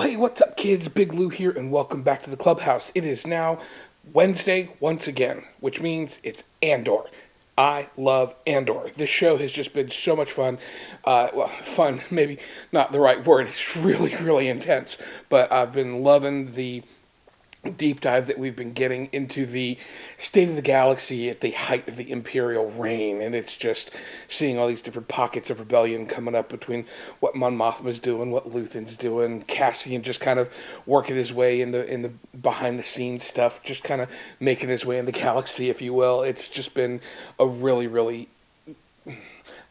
Well, hey, what's up, kids? Big Lou here, and welcome back to the Clubhouse. It is now Wednesday once again, which means it's Andor. I love Andor. This show has just been so much fun. Fun, maybe not the right word. It's really, really intense. But I've been loving the deep dive that we've been getting into the state of the galaxy at the height of the Imperial reign, and it's just seeing all these different pockets of rebellion coming up between what Mon Mothma's doing, what Luthen's doing, Cassian just kind of working his way in the behind the scenes stuff, just kind of making his way in the galaxy, if you will. It's just been a really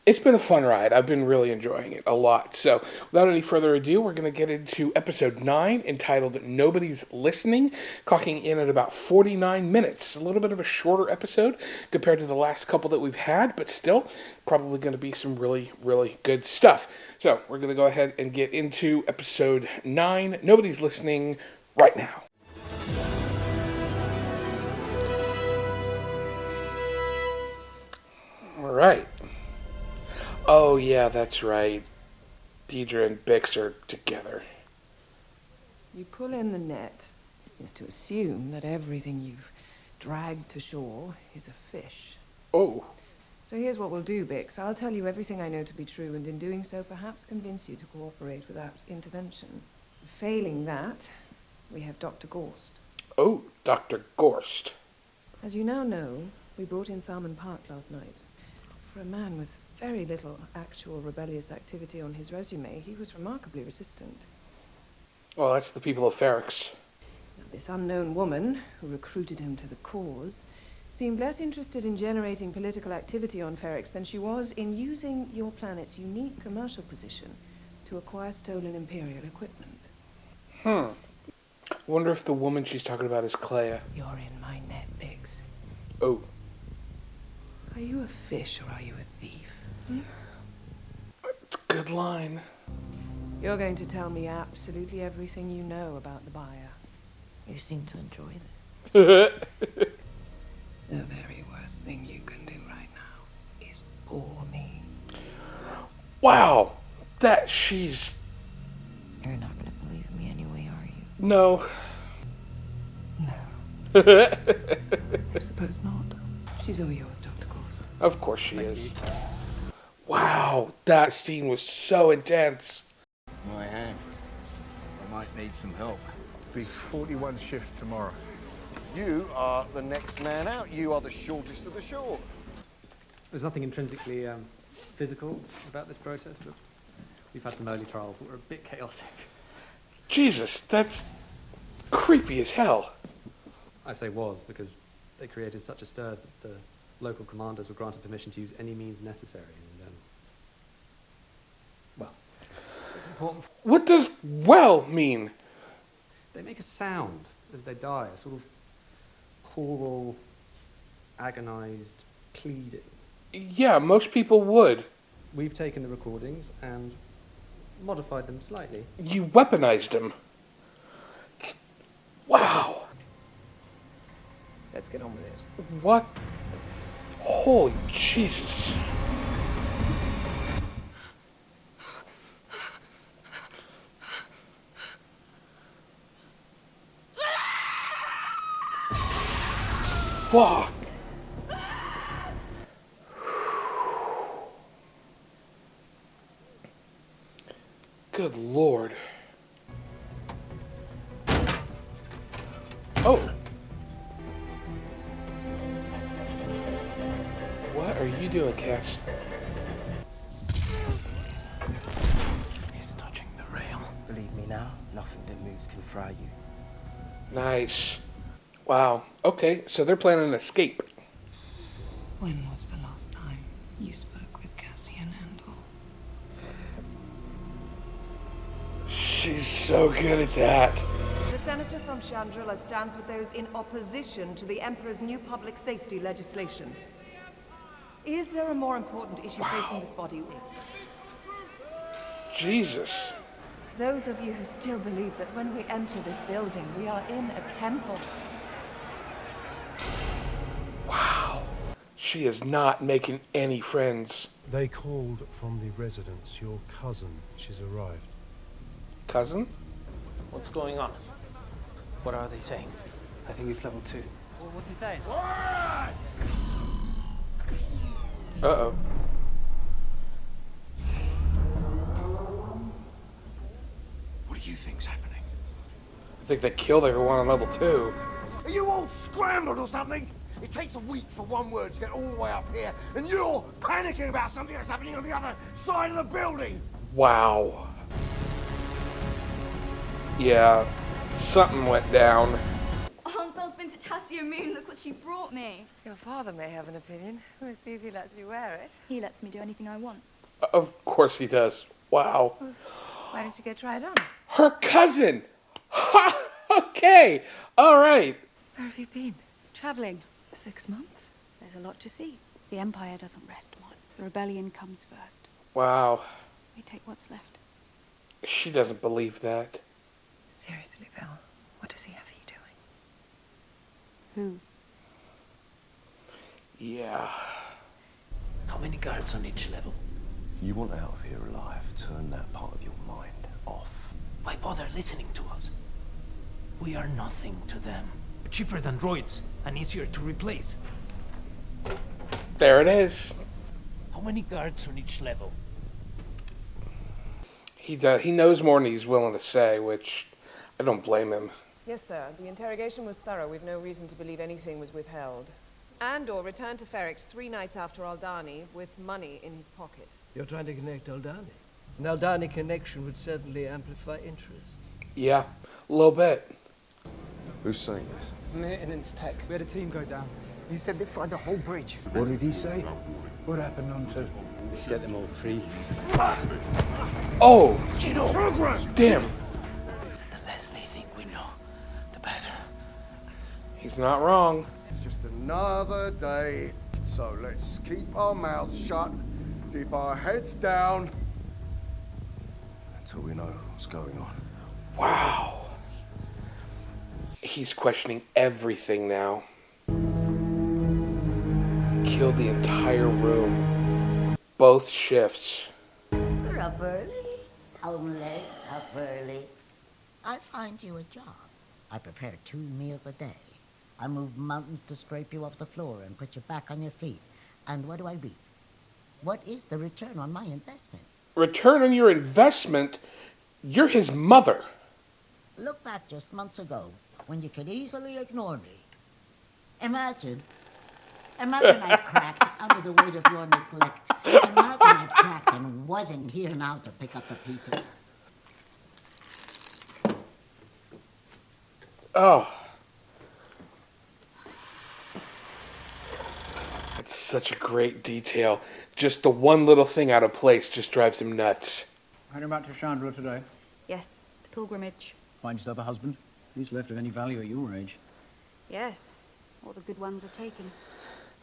it's been a fun ride. I've been really enjoying it a lot. So, without any further ado, we're going to get into episode 9, entitled Nobody's Listening, clocking in at about 49 minutes. A little bit of a shorter episode compared to the last couple that we've had, but still, probably going to be some really, really good stuff. So, we're going to go ahead and get into episode 9, Nobody's Listening, right now. All right. Oh, yeah, that's right. Deirdre and Bix are together. You pull in the net is to assume that everything you've dragged to shore is a fish. Oh. So here's what we'll do, Bix. I'll tell you everything I know to be true, and in doing so, perhaps convince you to cooperate without intervention. Failing that, we have Dr. Gorst. Oh, Dr. Gorst. As you now know, we brought in Salmon Park last night. For a man with very little actual rebellious activity on his resume, he was remarkably resistant. Well, that's the people of Ferrix. Now, this unknown woman, who recruited him to the cause, seemed less interested in generating political activity on Ferrix than she was in using your planet's unique commercial position to acquire stolen Imperial equipment. Wonder if the woman she's talking about is Clea. You're in my net, Biggs. Oh. Are you a fish or are you a thief? It's a good line. You're going to tell me absolutely everything you know about the buyer. You seem to enjoy this. The very worst thing you can do right now is bore me. Wow. That she's... You're not going to believe me anyway, are you? No. No. I suppose not. She's all yours, Dr. Gorst. Of course she is. Wow. That scene was so intense. I am. I might need some help. Be 41 shifts tomorrow. You are the next man out. You are the shortest of the short. There's nothing intrinsically physical about this process, but we've had some early trials that were a bit chaotic. Jesus, that's creepy as hell. I say was because they created such a stir that the local commanders were granted permission to use any means necessary. And, well, it's important. What does well mean? They make a sound as they die, a sort of choral, agonized pleading. Yeah, most people would. We've taken the recordings and modified them slightly. You weaponized him. Wow. Let's get on with it. What? Holy Jesus. Fuck. Good Lord. Oh. What are you doing, Cass? He's touching the rail. Believe me now, nothing that moves can fry you. Nice. Wow. Okay, so they're planning an escape. When was the last time you spoke with Cassian Andor? She's so good at that. The senator from Chandrila stands with those in opposition to the Emperor's new public safety legislation. Is there a more important issue facing this body? Jesus. Those of you who still believe that when we enter this building, we are in a temple. Wow. She is not making any friends. They called from the residence. Your cousin, she's arrived. Cousin? What's going on? What are they saying? I think it's level 2. Well, what's he saying? Uh-oh. What do you think's happening? I think they killed everyone on level 2. Are you all scrambled or something? It takes a week for one word to get all the way up here, and you're panicking about something that's happening on the other side of the building. Wow. Yeah, something went down. Aunt Belle's been to Tassia Moon. Look what she brought me. Your father may have an opinion. We'll see if he lets you wear it. He lets me do anything I want. Of course he does. Wow. Why don't you go try it on? Her cousin! Ha! Okay, alright. Where have you been? Travelling. 6 months? There's a lot to see. The Empire doesn't rest, Mon. The rebellion comes first. Wow. We take what's left. She doesn't believe that. Seriously, Bill, what does he have you doing? Who? Yeah. How many guards on each level? You want out of here alive, turn that part of your mind off. Why bother listening to us? We are nothing to them. Cheaper than droids and easier to replace. There it is. How many guards on each level? He knows more than he's willing to say, which I don't blame him. Yes, sir. The interrogation was thorough. We've no reason to believe anything was withheld. Andor returned to Ferrix 3 nights after Aldani with money in his pocket. You're trying to connect Aldani? An Aldani connection would certainly amplify interest. Yeah, a little bit. Who's saying this? Maintenance tech. We had a team go down. He said they fried the whole bridge. What did he say? What happened on 2? We set them all free. Oh! Program! Damn! The less they think we know, the better. He's not wrong. It's just another day, so let's keep our mouths shut, keep our heads down, Until we know what's going on. Wow. He's questioning everything now. Killed the entire room. Both shifts. You're up early. Only up early. I find you a job. I prepare 2 meals a day. I move mountains to scrape you off the floor and put you back on your feet. And what do I reap? What is the return on my investment? Return on your investment? You're his mother. Look back just months ago when you could easily ignore me. Imagine I cracked under the weight of your neglect. Imagine I cracked and wasn't here now to pick up the pieces. Oh. It's such a great detail. Just the one little thing out of place just drives him nuts. Heading back to Chandra today. Yes, the pilgrimage. Find yourself a husband. Who's left of any value at your age? Yes, all the good ones are taken.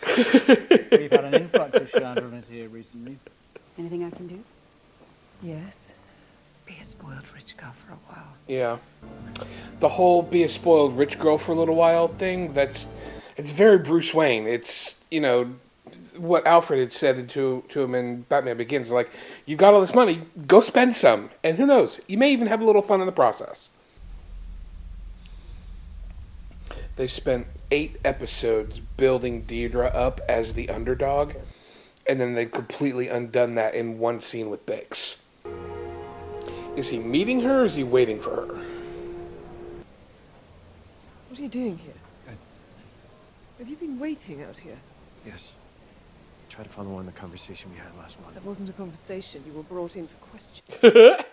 We've had an influx of Chandras here recently. Anything I can do? Yes. Be a spoiled rich girl for a while. Yeah. The whole be a spoiled rich girl for a little while thing, it's very Bruce Wayne. It's, what Alfred had said to him in Batman Begins, like, you got all this money, go spend some. And who knows, you may even have a little fun in the process. They've spent 8 episodes building Deirdre up as the underdog, and then they've completely undone that in one scene with Bix. Is he meeting her, or is he waiting for her? What are you doing here? Have you been waiting out here? Yes. Try to follow on the conversation we had last month. That wasn't a conversation. You were brought in for questions. I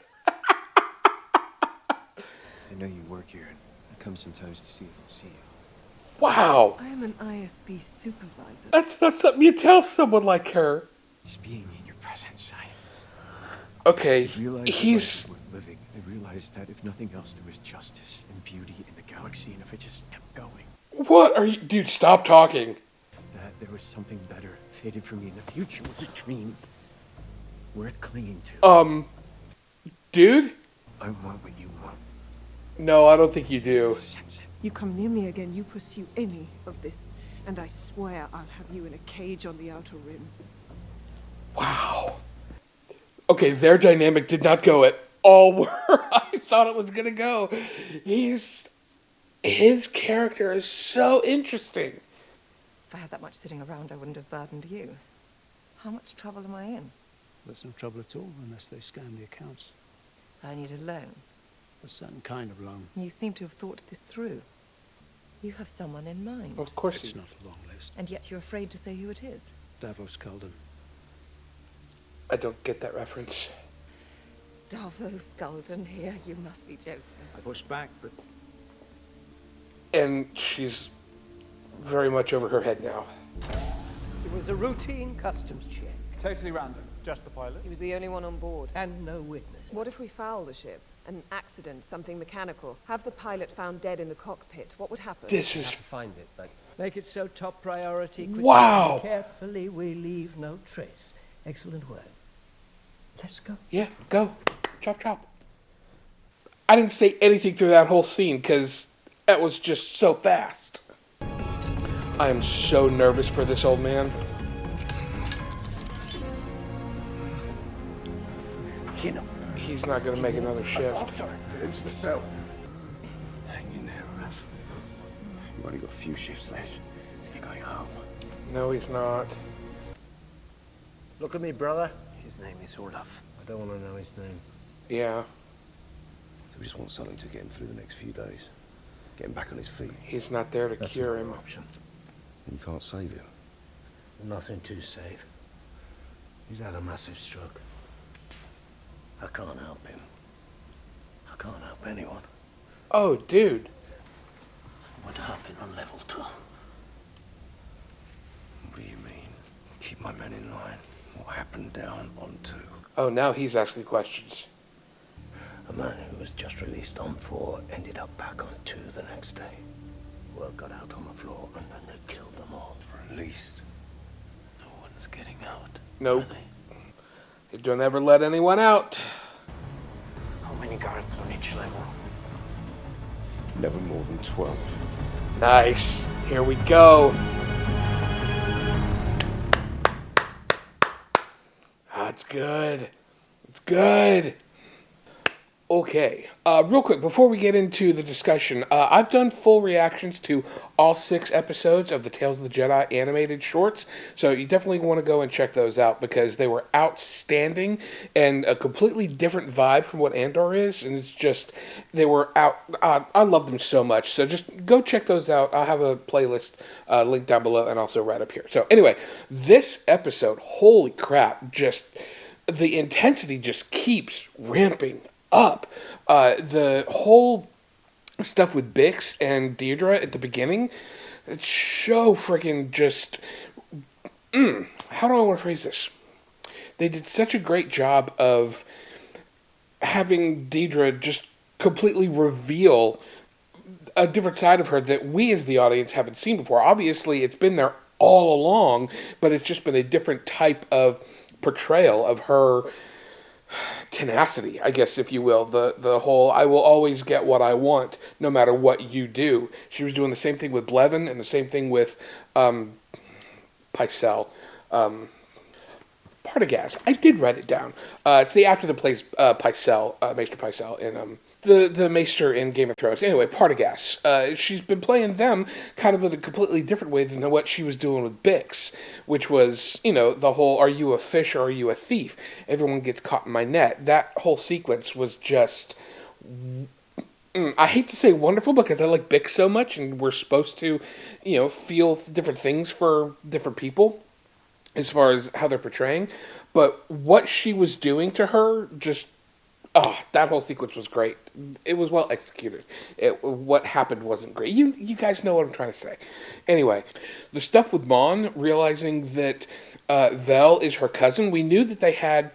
know you work here, and I come sometimes to see you. Wow! I am an ISB supervisor. That's not something you tell someone like her. Just being in your presence, Okay, he's worth living. I realized that if nothing else, there was justice and beauty in the galaxy, and if it just kept going. What are you... Dude, stop talking. That there was something better fated for me in the future was a dream worth clinging to. Dude? I want what you want. No, I don't think you do. You come near me again, you pursue any of this, and I swear I'll have you in a cage on the outer rim. Wow. Okay, their dynamic did not go at all where I thought it was gonna go. His character is so interesting. If I had that much sitting around, I wouldn't have burdened you. How much trouble am I in? There's no trouble at all unless they scan the accounts. I need a loan. A certain kind of loan. You seem to have thought this through. You have someone in mind. Of course it's not a long list. And yet you're afraid to say who it is. Davos Calden. I don't get that reference. Davos Golden here, you must be joking. I pushed back, but... And she's very much over her head now. It was a routine customs check. Totally random. Just the pilot. He was the only one on board. And no witness. What if we foul the ship? An accident, something mechanical. Have the pilot found dead in the cockpit. What would happen? This is... have to find it, but... Make it so top priority. Wow. Carefully, we leave no trace. Excellent work. Let's go. Yeah, go. Chop, chop. I didn't say anything through that whole scene because that was just so fast. I am so nervous for this old man. You know, he's not going to make another shift. It's the cell. Hang in there, Ruff. You've only got a few shifts left. You're going home. No, he's not. Look at me, brother. His name is Orlov. I don't want to know his name. Yeah. So we just want something to get him through the next few days. Get him back on his feet. He's not there to cure him. Option. You can't save him. Nothing to save. He's had a massive stroke. I can't help him. I can't help anyone. Oh, dude. What happened on level 2? What do you mean? Keep my men in line. What happened down on 2? Oh, now he's asking questions. A man who was just released on 4 ended up back on 2 the next day. Word got out on the floor and then they killed them all. Released? No one's getting out. Nope. They don't ever let anyone out. How many guards on each level? Never more than 12. Nice. Here we go. That's good. It's good. Okay, real quick, before we get into the discussion, I've done full reactions to all 6 episodes of the Tales of the Jedi animated shorts, so you definitely want to go and check those out because they were outstanding and a completely different vibe from what Andor is, and it's just, they were out, I love them so much, so just go check those out. I'll have a playlist linked down below and also right up here. So anyway, this episode, holy crap, just, the intensity just keeps ramping up. The whole stuff with Bix and Deirdre at the beginning, it's so freaking just... how do I want to phrase this? They did such a great job of having Deirdre just completely reveal a different side of her that we as the audience haven't seen before. Obviously, it's been there all along, but it's just been a different type of portrayal of her tenacity, I guess, if you will. The whole, I will always get what I want, no matter what you do. She was doing the same thing with Blevin, and the same thing with Pycelle. Partagaz. I did write it down. It's the actor that plays Pycelle, Maester Pycelle, in the Maester in Game of Thrones. Anyway, Partagaz. She's been playing them kind of in a completely different way than what she was doing with Bix, which was, you know, the whole, are you a fish or are you a thief? Everyone gets caught in my net. That whole sequence was just... I hate to say wonderful because I like Bix so much and we're supposed to, you know, feel different things for different people as far as how they're portraying. But what she was doing to her just... that whole sequence was great. It was well executed. What happened wasn't great. You guys know what I'm trying to say. Anyway, the stuff with Mon, realizing that Vel is her cousin, we knew that they had,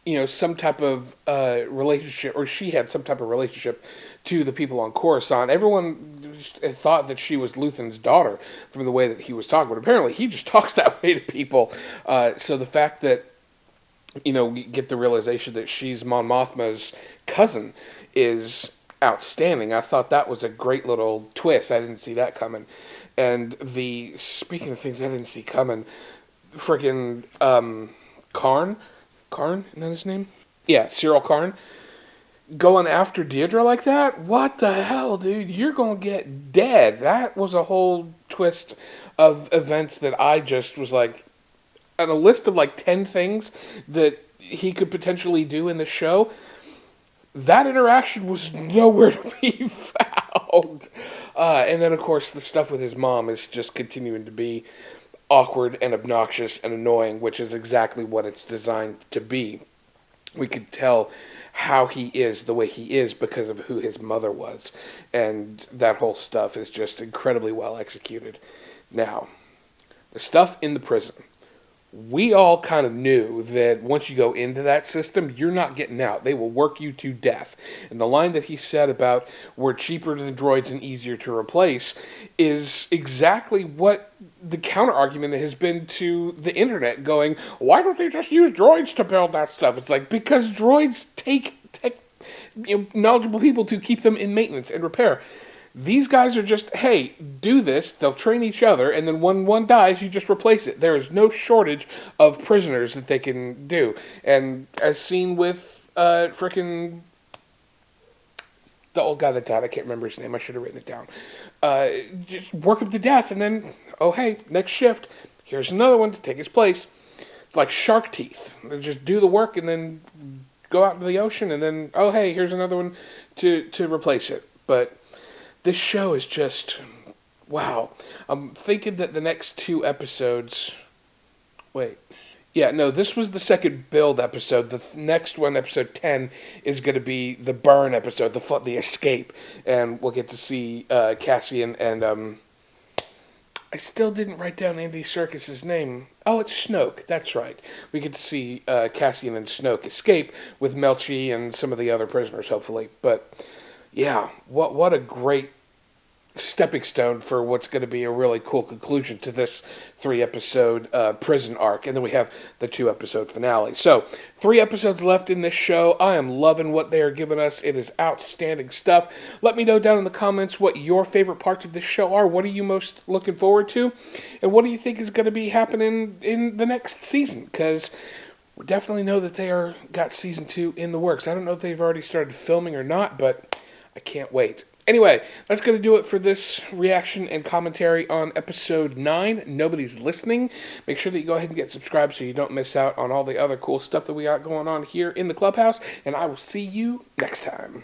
you know, some type of relationship, or she had some type of relationship to the people on Coruscant. Everyone thought that she was Luthen's daughter from the way that he was talking, but apparently he just talks that way to people. So the fact that, you know, we get the realization that she's Mon Mothma's cousin is outstanding. I thought that was a great little twist. I didn't see that coming. And speaking of things I didn't see coming, freaking Karn, isn't that his name? Yeah, Cyril Karn. going after Deirdre like that? What the hell, dude? You're going to get dead. That was a whole twist of events that I just was like, on a list of like 10 things that he could potentially do in the show, that interaction was nowhere to be found. And then, of course, the stuff with his mom is just continuing to be awkward and obnoxious and annoying, which is exactly what it's designed to be. We could tell how he is the way he is because of who his mother was. And that whole stuff is just incredibly well executed. Now, the stuff in the prison. We all kind of knew that once you go into that system, you're not getting out. They will work you to death. And the line that he said about we're cheaper than droids and easier to replace is exactly what the counter-argument has been to the internet, going, why don't they just use droids to build that stuff? It's like, because droids take knowledgeable people to keep them in maintenance and repair. These guys are just, hey, do this, they'll train each other, and then when one dies, you just replace it. There is no shortage of prisoners that they can do. And as seen with frickin' the old guy that died, I can't remember his name, I should have written it down. Just work him to death, and then, oh hey, next shift, here's another one to take his place. It's like shark teeth. They just do the work and then go out into the ocean, and then, oh hey, here's another one to replace it. But this show is just, wow. I'm thinking that the next 2 episodes... Wait. Yeah, no, this was the second build episode. The next one, episode 10, is going to be the burn episode, the escape. And we'll get to see Cassian and... I still didn't write down Andy Serkis's name. Oh, it's Snoke. That's right. We get to see Cassian and Snoke escape with Melchi and some of the other prisoners, hopefully. But, yeah, what a great stepping stone for what's going to be a really cool conclusion to this 3-episode prison arc. And then we have the 2-episode finale. So, 3 episodes left in this show. I am loving what they are giving us. It is outstanding stuff. Let me know down in the comments what your favorite parts of this show are. What are you most looking forward to? And what do you think is going to be happening in the next season? Because we definitely know that they got season 2 in the works. I don't know if they've already started filming or not, but I can't wait. Anyway, that's going to do it for this reaction and commentary on episode 9, Nobody's Listening. Make sure that you go ahead and get subscribed so you don't miss out on all the other cool stuff that we got going on here in the Clubhouse, and I will see you next time.